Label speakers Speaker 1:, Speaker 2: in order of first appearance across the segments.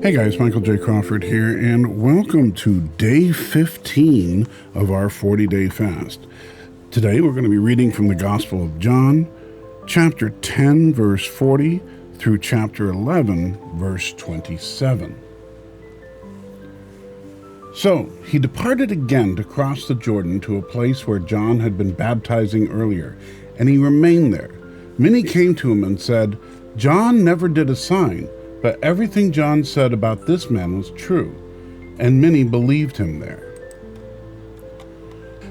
Speaker 1: Hey guys, Michael J. Crawford here, and welcome to day 15 of our 40-day fast. Today we're going to be reading from the Gospel of John, chapter 10, verse 40, through chapter 11, verse 27. So he departed again to cross the Jordan to a place where John had been baptizing earlier, and he remained there. Many came to him and said, "John never did a sign, but everything John said about this man was true," and many believed him there.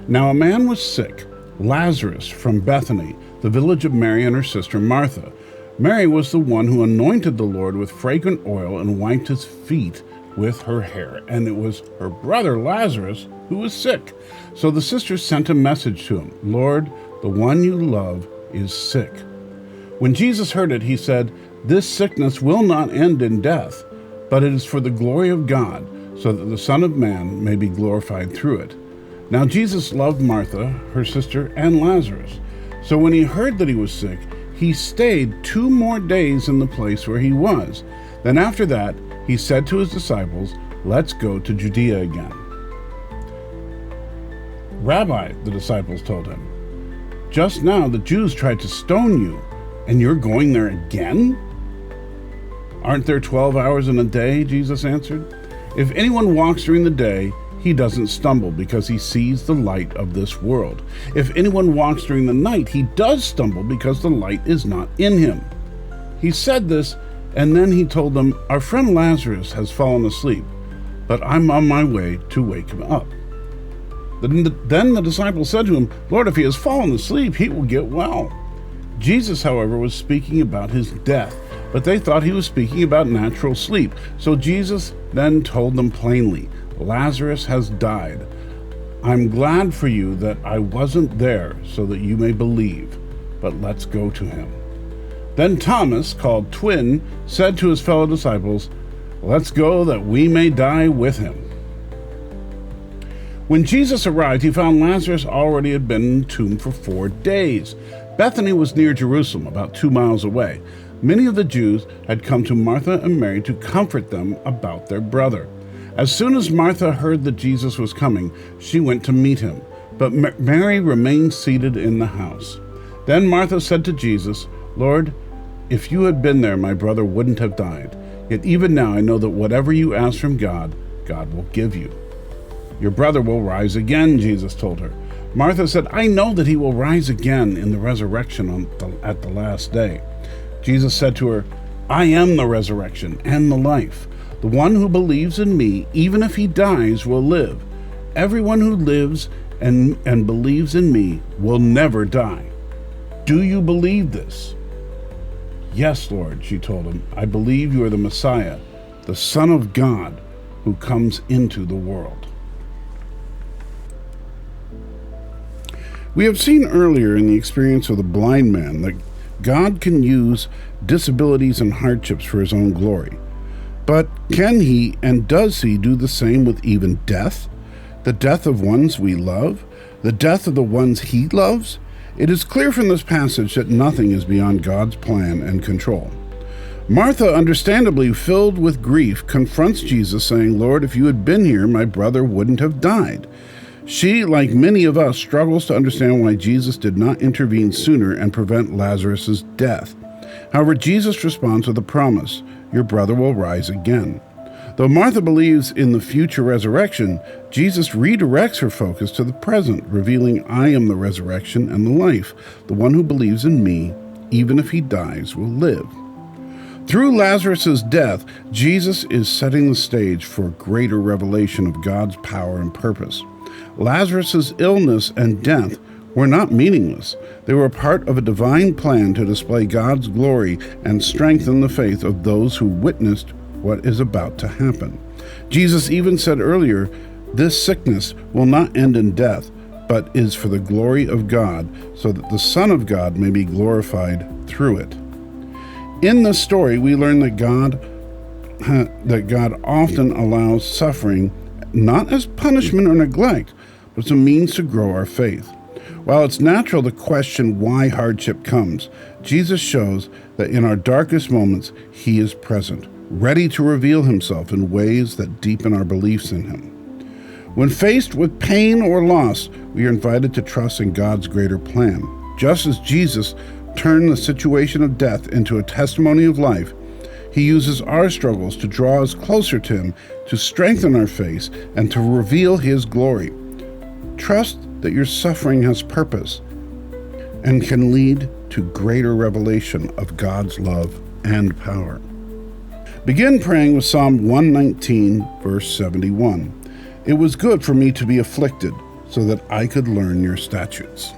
Speaker 1: Now a man was sick, Lazarus from Bethany, the village of Mary and her sister Martha. Mary was the one who anointed the Lord with fragrant oil and wiped his feet with her hair, and it was her brother Lazarus who was sick. So the sisters sent a message to him, "Lord, the one you love is sick." When Jesus heard it, he said, "This sickness will not end in death, but it is for the glory of God, so that the Son of Man may be glorified through it." Now Jesus loved Martha, her sister, and Lazarus. So when he heard that he was sick, he stayed 2 more days in the place where he was. Then after that, he said to his disciples, "Let's go to Judea again." "Rabbi," the disciples told him, "just now the Jews tried to stone you, and you're going there again?" "Aren't there 12 hours in a day?" Jesus answered. "If anyone walks during the day, he doesn't stumble because he sees the light of this world. If anyone walks during the night, he does stumble because the light is not in him." He said this, and then he told them, "Our friend Lazarus has fallen asleep, but I'm on my way to wake him up." Then the disciples said to him, "Lord, if he has fallen asleep, he will get well." Jesus, however, was speaking about his death, but they thought he was speaking about natural sleep. So Jesus then told them plainly, "Lazarus has died. I'm glad for you that I wasn't there so that you may believe, but let's go to him." Then Thomas, called Twin, said to his fellow disciples, "Let's go that we may die with him." When Jesus arrived, he found Lazarus already had been in the tomb for 4 days. Bethany was near Jerusalem, about 2 miles away. Many of the Jews had come to Martha and Mary to comfort them about their brother. As soon as Martha heard that Jesus was coming, she went to meet him, but Mary remained seated in the house. Then Martha said to Jesus, "Lord, if you had been there, my brother wouldn't have died. Yet even now I know that whatever you ask from God, God will give you." "Your brother will rise again," Jesus told her. Martha said, "I know that he will rise again in the resurrection at the last day." Jesus said to her, "I am the resurrection and the life. The one who believes in me, even if he dies, will live. Everyone who lives and believes in me will never die. Do you believe this?" "Yes, Lord," she told him. "I believe you are the Messiah, the Son of God, who comes into the world." We have seen earlier in the experience of the blind man that God can use disabilities and hardships for his own glory. But can he and does he do the same with even death? The death of ones we love? The death of the ones he loves? It is clear from this passage that nothing is beyond God's plan and control. Martha, understandably filled with grief, confronts Jesus, saying, "Lord, if you had been here, my brother wouldn't have died." She, like many of us, struggles to understand why Jesus did not intervene sooner and prevent Lazarus' death. However, Jesus responds with a promise, "Your brother will rise again." Though Martha believes in the future resurrection, Jesus redirects her focus to the present, revealing, "I am the resurrection and the life. The one who believes in me, even if he dies, will live." Through Lazarus' death, Jesus is setting the stage for greater revelation of God's power and purpose. Lazarus' illness and death were not meaningless. They were part of a divine plan to display God's glory and strengthen the faith of those who witnessed what is about to happen. Jesus even said earlier, "This sickness will not end in death, but is for the glory of God, so that the Son of God may be glorified through it." In this story, we learn that God often allows suffering not as punishment or neglect, but as a means to grow our faith. While it's natural to question why hardship comes, Jesus shows that in our darkest moments, he is present, ready to reveal himself in ways that deepen our beliefs in him. When faced with pain or loss, we are invited to trust in God's greater plan. Just as Jesus turned the situation of death into a testimony of life, he uses our struggles to draw us closer to him, to strengthen our faith, and to reveal his glory. Trust that your suffering has purpose and can lead to greater revelation of God's love and power. Begin praying with Psalm 119, verse 71. It was good for me to be afflicted, so that I could learn your statutes.